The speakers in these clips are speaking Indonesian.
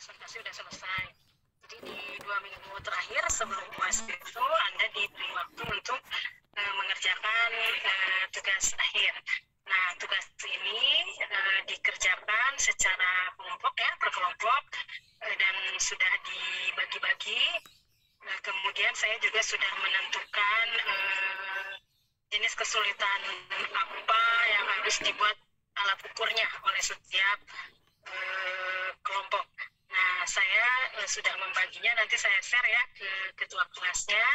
presentasi udah selesai. Jadi di 2 minggu terakhir sebelum UAS itu Anda diberi waktu untuk mengerjakan tugas akhir. Nah, tugas ini dikerjakan secara kelompok ya, per kelompok, dan sudah dibagi-bagi. Kemudian saya juga sudah menentukan jenis kesulitan apa yang harus dibuat alat ukurnya oleh setiap kelompok. Nah, saya sudah membaginya, nanti saya share ya ke ketua kelasnya.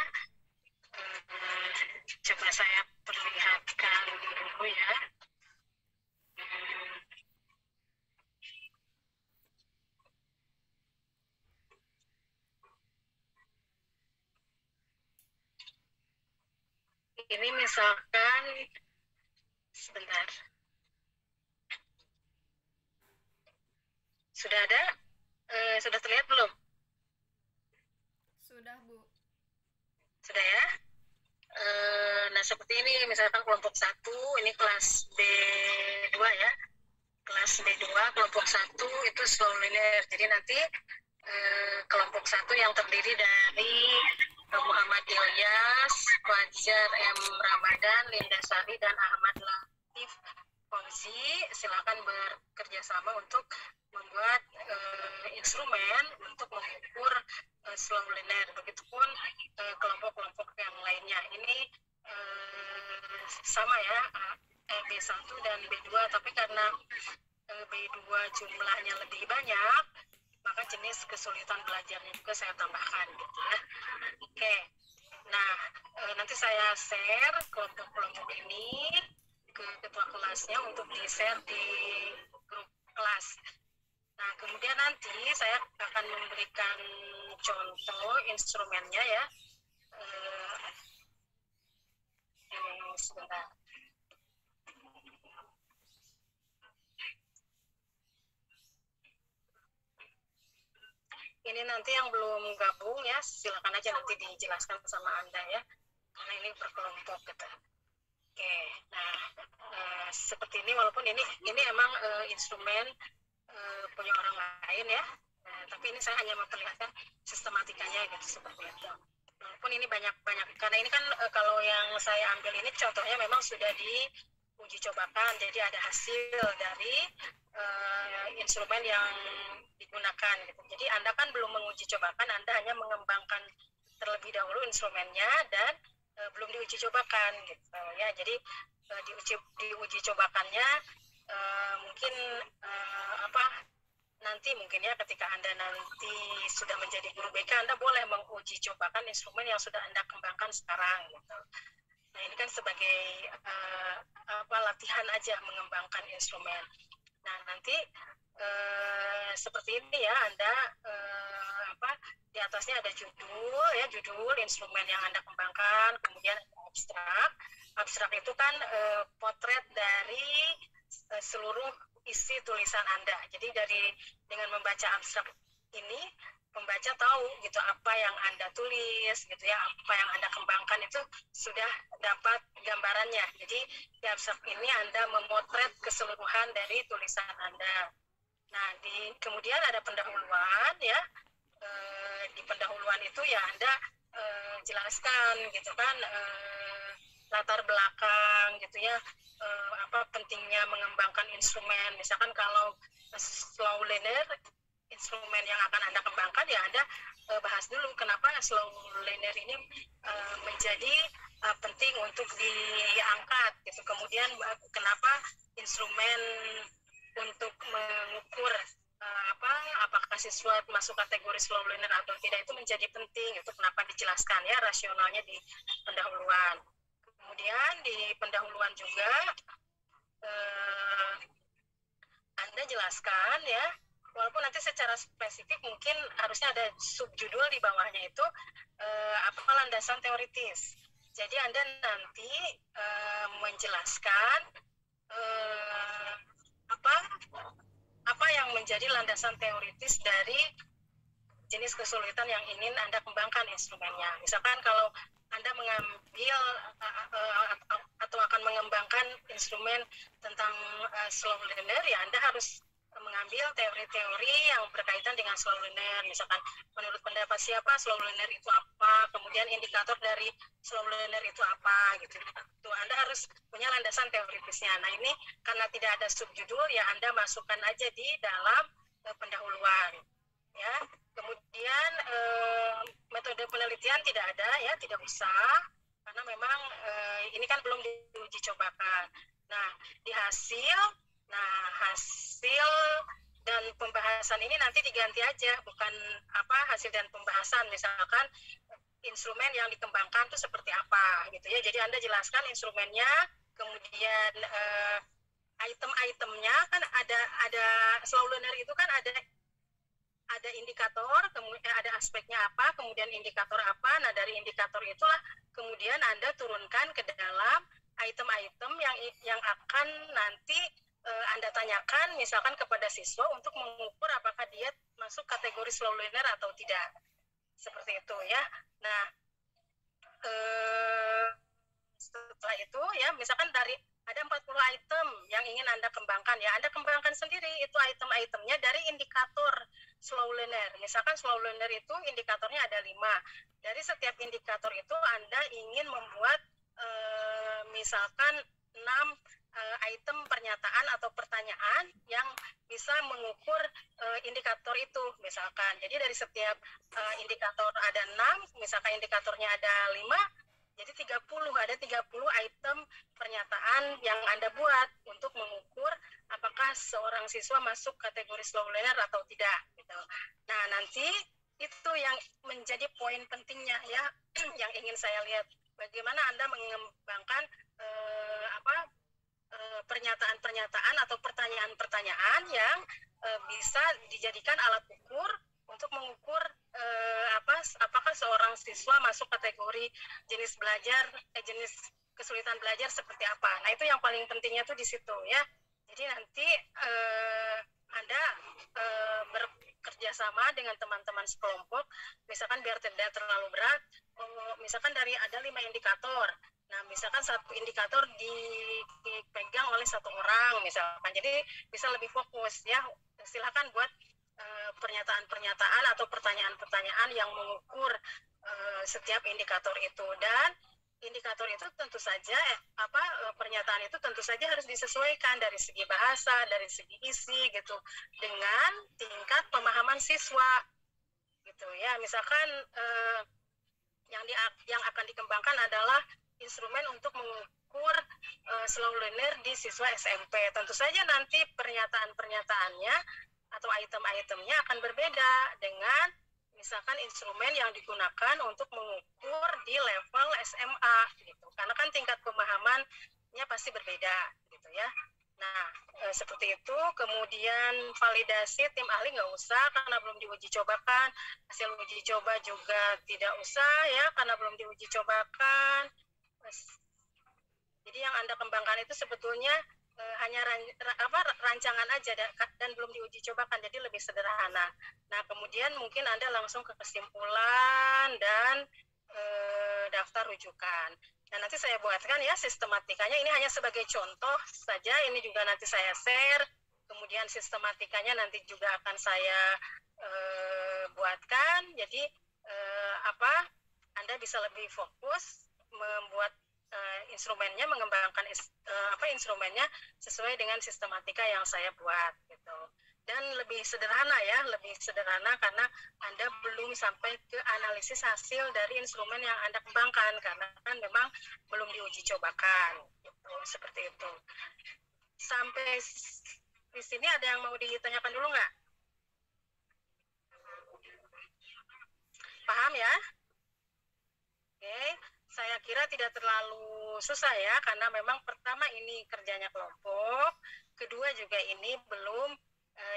Coba saya perlihatkan dulu ya. Ini misalkan, sebentar. Sudah ada? Sudah terlihat belum? Sudah, Bu. Sudah ya? Nah, seperti ini, misalkan kelompok 1, ini kelas B2 ya. Kelas B2, kelompok 1 itu slow linear. Jadi nanti kelompok 1 yang terdiri dari Muhammad Ilyas, Fajar M. Ramadan, Linda Sari, dan Ahmad Latif Fauzi, silakan bekerja sama untuk membuat instrumen untuk mengukur slow linear. Begitupun kelompok-kelompok yang lainnya. Ini sama ya, B1 dan B2, tapi karena B2 jumlahnya lebih banyak, maka jenis kesulitan belajarnya juga saya tambahkan gitu ya. Oke. Nah, nanti saya share kelompok-kelompok ini ke ketua kelasnya untuk di-share di grup kelas. Nah, kemudian nanti saya akan memberikan contoh instrumennya ya. Sebentar. Ini nanti yang belum gabung ya, silakan aja nanti dijelaskan sama Anda ya, karena ini berkelompok gitu. Oke, nah seperti ini, walaupun ini emang instrumen punya orang lain ya, tapi ini saya hanya memperlihatkan sistematikanya gitu, seperti itu. Walaupun ini banyak, karena ini kan kalau yang saya ambil ini contohnya memang sudah diuji cobakan, jadi ada hasil dari instrumen yang digunakan gitu. Jadi Anda kan belum menguji cobakan, Anda hanya mengembangkan terlebih dahulu instrumennya dan belum diuji cobakan gitu ya. Jadi diuji cobakannya mungkin nanti mungkin ya, ketika Anda nanti sudah menjadi guru BK, Anda boleh menguji cobakan instrumen yang sudah Anda kembangkan sekarang gitu. Nah, ini kan sebagai latihan aja mengembangkan instrumen. Nah, nanti seperti ini ya, Anda di atasnya ada judul instrumen yang Anda kembangkan, kemudian abstrak. Abstrak itu kan potret dari seluruh isi tulisan Anda. Jadi dengan membaca abstrak ini, pembaca tahu gitu apa yang Anda tulis gitu ya, apa yang Anda kembangkan itu sudah dapat gambarannya. Jadi di abstrak ini Anda memotret keseluruhan dari tulisan Anda. Nah, kemudian ada pendahuluan ya. Di pendahuluan itu ya Anda jelaskan gitu kan, latar belakang gitu ya, apa pentingnya mengembangkan instrumen. Misalkan kalau slow linear, instrumen yang akan Anda kembangkan ya Anda bahas dulu kenapa slow linear ini menjadi penting untuk diangkat gitu. Kemudian kenapa instrumen untuk mengukur apakah siswa masuk kategori slow learner atau tidak itu menjadi penting. Itu kenapa dijelaskan ya rasionalnya di pendahuluan. Kemudian di pendahuluan juga Anda jelaskan ya, walaupun nanti secara spesifik mungkin harusnya ada subjudul di bawahnya itu apa landasan teoritis. Jadi Anda nanti menjelaskan apa yang menjadi landasan teoritis dari jenis kesulitan yang ingin Anda kembangkan instrumennya. Misalkan kalau Anda mengambil atau akan mengembangkan instrumen tentang slow learner, ya Anda harus mengambil teori-teori yang berkaitan dengan slow learner. Misalkan menurut pendapat siapa slow learner itu apa, kemudian indikator dari slow learner itu apa gitu. Tuh Anda harus punya landasan teoritisnya. Nah ini karena tidak ada subjudul ya Anda masukkan aja di dalam pendahuluan. Ya, kemudian metode penelitian tidak ada ya, tidak usah karena memang ini kan belum diuji cobakan. Nah, hasil dan pembahasan ini nanti diganti aja, bukan hasil dan pembahasan. Misalkan instrumen yang dikembangkan itu seperti apa gitu ya. Jadi Anda jelaskan instrumennya, kemudian item-itemnya kan ada slow learner itu kan ada indikator, kemudian ada aspeknya apa, kemudian indikator apa. Nah, dari indikator itulah kemudian Anda turunkan ke dalam item-item yang akan nanti Anda tanyakan misalkan kepada siswa untuk mengukur apakah dia masuk kategori slow learner atau tidak. Seperti itu ya. Nah, setelah itu ya, misalkan ada 40 item yang ingin Anda kembangkan ya, Anda kembangkan sendiri itu item-itemnya dari indikator slow learner. Misalkan slow learner itu indikatornya ada 5. Dari setiap indikator itu Anda ingin membuat misalkan 6 item pernyataan atau pertanyaan yang bisa mengukur indikator itu misalkan. Jadi dari setiap indikator ada 6, misalkan indikatornya ada 5, jadi 30 item pernyataan yang Anda buat untuk mengukur apakah seorang siswa masuk kategori slow learner atau tidak gitu. Nah, nanti itu yang menjadi poin pentingnya ya yang ingin saya lihat. Bagaimana Anda mengembangkan pernyataan-pernyataan atau pertanyaan-pertanyaan yang bisa dijadikan alat ukur untuk mengukur apakah seorang siswa masuk kategori jenis kesulitan belajar seperti apa. Nah, itu yang paling pentingnya tuh di situ ya. Jadi nanti Anda bekerja sama dengan teman-teman sekelompok, misalkan biar tidak terlalu berat, misalkan ada 5 indikator. Nah, misalkan satu indikator dipegang oleh satu orang misalkan, jadi bisa lebih fokus ya. Silakan buat pernyataan-pernyataan atau pertanyaan-pertanyaan yang mengukur setiap indikator itu. Dan indikator itu tentu saja pernyataan itu tentu saja harus disesuaikan dari segi bahasa, dari segi isi gitu, dengan tingkat pemahaman siswa gitu ya. Misalkan yang akan dikembangkan adalah instrumen untuk mengukur slow learner di siswa SMP. Tentu saja nanti pernyataan-pernyataannya atau item-itemnya akan berbeda dengan misalkan instrumen yang digunakan untuk mengukur di level SMA gitu. Karena kan tingkat pemahamannya pasti berbeda gitu ya. Nah, seperti itu. Kemudian validasi tim ahli nggak usah karena belum diuji cobakan. Hasil uji coba juga tidak usah ya karena belum diuji cobakan. Jadi yang Anda kembangkan itu sebetulnya hanya rancangan aja dan belum diuji cobakan, jadi lebih sederhana. Nah, kemudian mungkin Anda langsung ke kesimpulan dan daftar rujukan. Nah, nanti saya buatkan ya sistematikanya, ini hanya sebagai contoh saja, ini juga nanti saya share, kemudian sistematikanya nanti juga akan saya buatkan, jadi Anda bisa lebih fokus membuat instrumennya, mengembangkan instrumennya sesuai dengan sistematika yang saya buat gitu. Dan lebih sederhana ya, lebih sederhana karena Anda belum sampai ke analisis hasil dari instrumen yang Anda kembangkan karena kan memang belum diuji cobakan gitu, seperti itu. Sampai di sini ada yang mau ditanyakan dulu nggak? Paham ya? Oke. Saya kira tidak terlalu susah ya, karena memang pertama ini kerjanya kelompok, kedua juga ini belum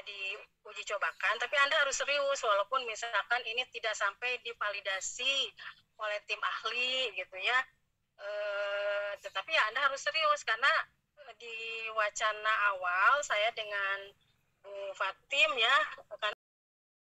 diuji cobakan, tapi Anda harus serius walaupun misalkan ini tidak sampai divalidasi oleh tim ahli gitu ya, tetapi ya Anda harus serius karena di wacana awal saya dengan Bu Fatim ya, kan